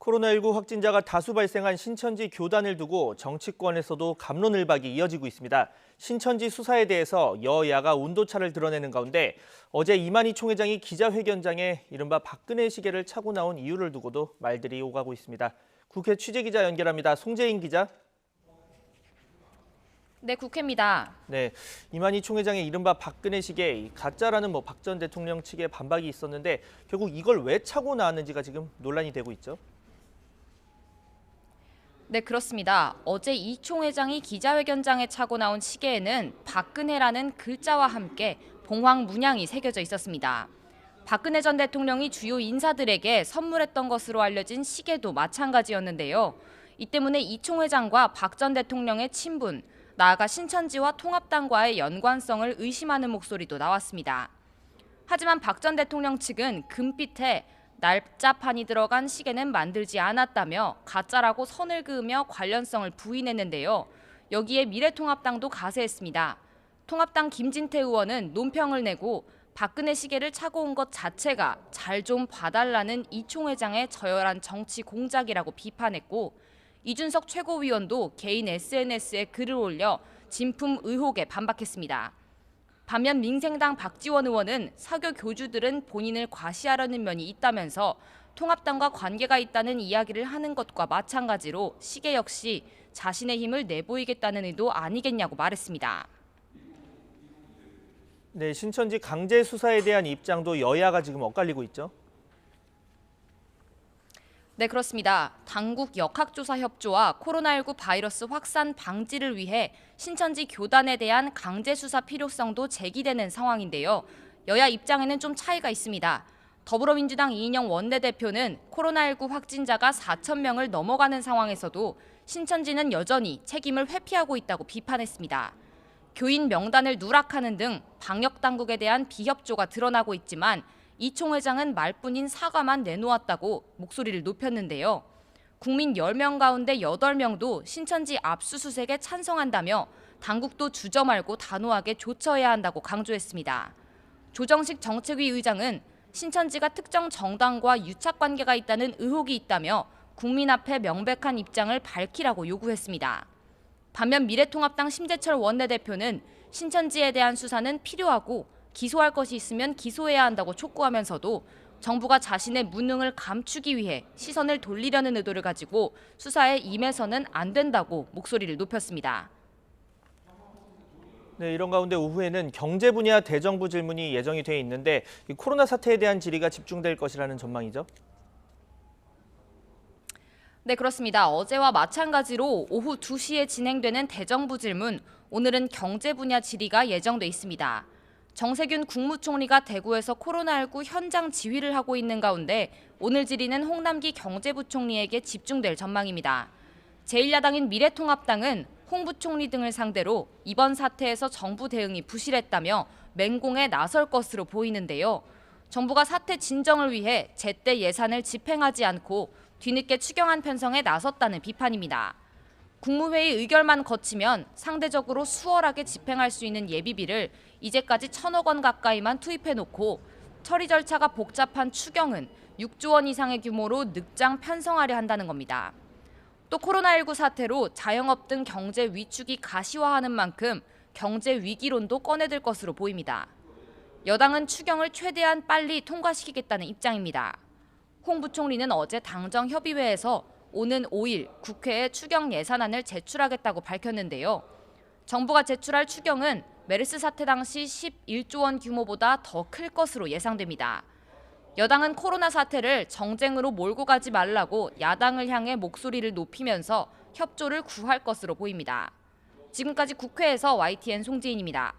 코로나19 확진자가 다수 발생한 신천지 교단을 두고 정치권에서도 갑론을박이 이어지고 있습니다. 신천지 수사에 대해서 여야가 온도차를 드러내는 가운데 어제 이만희 총회장이 기자회견장에 이른바 박근혜 시계를 차고 나온 이유를 두고도 말들이 오가고 있습니다. 국회 취재기자 연결합니다. 송재인 기자. 네, 국회입니다. 네, 이만희 총회장의 이른바 박근혜 시계, 가짜라는 박 전 대통령 측의 반박이 있었는데 결국 이걸 왜 차고 나왔는지가 지금 논란이 되고 있죠. 네, 그렇습니다. 어제 이 총회장이 기자회견장에 차고 나온 시계에는 박근혜라는 글자와 함께 봉황 문양이 새겨져 있었습니다. 박근혜 전 대통령이 주요 인사들에게 선물했던 것으로 알려진 시계도 마찬가지였는데요. 이 때문에 이 총회장과 박 전 대통령의 친분, 나아가 신천지와 통합당과의 연관성을 의심하는 목소리도 나왔습니다. 하지만 박 전 대통령 측은 금빛에 날짜판이 들어간 시계는 만들지 않았다며 가짜라고 선을 그으며 관련성을 부인했는데요. 여기에 미래통합당도 가세했습니다. 통합당 김진태 의원은 논평을 내고 박근혜 시계를 차고 온 것 자체가 잘 좀 봐달라는 이 총회장의 저열한 정치 공작이라고 비판했고, 이준석 최고위원도 개인 SNS에 글을 올려 진품 의혹에 반박했습니다. 반면 민생당 박지원 의원은 사교 교주들은 본인을 과시하려는 면이 있다면서 통합당과 관계가 있다는 이야기를 하는 것과 마찬가지로 시계 역시 자신의 힘을 내보이겠다는 의도 아니겠냐고 말했습니다. 네, 신천지 강제 수사에 대한 입장도 여야가 지금 엇갈리고 있죠. 네, 그렇습니다. 당국 역학조사협조와 코로나19 바이러스 확산 방지를 위해 신천지 교단에 대한 강제 수사 필요성도 제기되는 상황인데요. 여야 입장에는 좀 차이가 있습니다. 더불어민주당 이인영 원내대표는 코로나19 확진자가 4천 명을 넘어가는 상황에서도 신천지는 여전히 책임을 회피하고 있다고 비판했습니다. 교인 명단을 누락하는 등 방역당국에 대한 비협조가 드러나고 있지만 이 총회장은 말뿐인 사과만 내놓았다고 목소리를 높였는데요. 국민 10명 가운데 8명도 신천지 압수수색에 찬성한다며 당국도 주저 말고 단호하게 조처해야 한다고 강조했습니다. 조정식 정책위 의장은 신천지가 특정 정당과 유착관계가 있다는 의혹이 있다며 국민 앞에 명백한 입장을 밝히라고 요구했습니다. 반면 미래통합당 심재철 원내대표는 신천지에 대한 수사는 필요하고 기소할 것이 있으면 기소해야 한다고 촉구하면서도 정부가 자신의 무능을 감추기 위해 시선을 돌리려는 의도를 가지고 수사에 임해서는 안 된다고 목소리를 높였습니다. 네, 이런 가운데 오후에는 경제 분야 대정부 질문이 예정이 돼 있는데 이 코로나 사태에 대한 질의가 집중될 것이라는 전망이죠. 네, 그렇습니다. 어제와 마찬가지로 오후 2시에 진행되는 대정부 질문, 오늘은 경제 분야 질의가 예정돼 있습니다. 정세균 국무총리가 대구에서 코로나19 현장 지휘를 하고 있는 가운데 오늘 질의는 홍남기 경제부총리에게 집중될 전망입니다. 제1야당인 미래통합당은 홍 부총리 등을 상대로 이번 사태에서 정부 대응이 부실했다며 맹공에 나설 것으로 보이는데요. 정부가 사태 진정을 위해 제때 예산을 집행하지 않고 뒤늦게 추경안 편성에 나섰다는 비판입니다. 국무회의 의결만 거치면 상대적으로 수월하게 집행할 수 있는 예비비를 이제까지 1,000억 원 가까이만 투입해놓고 처리 절차가 복잡한 추경은 6조 원 이상의 규모로 늑장 편성하려 한다는 겁니다. 또 코로나19 사태로 자영업 등 경제 위축이 가시화하는 만큼 경제 위기론도 꺼내들 것으로 보입니다. 여당은 추경을 최대한 빨리 통과시키겠다는 입장입니다. 홍 부총리는 어제 당정협의회에서 오는 5일 국회에 추경 예산안을 제출하겠다고 밝혔는데요. 정부가 제출할 추경은 메르스 사태 당시 11조 원 규모보다 더 클 것으로 예상됩니다. 여당은 코로나 사태를 정쟁으로 몰고 가지 말라고 야당을 향해 목소리를 높이면서 협조를 구할 것으로 보입니다. 지금까지 국회에서 YTN 송지인입니다.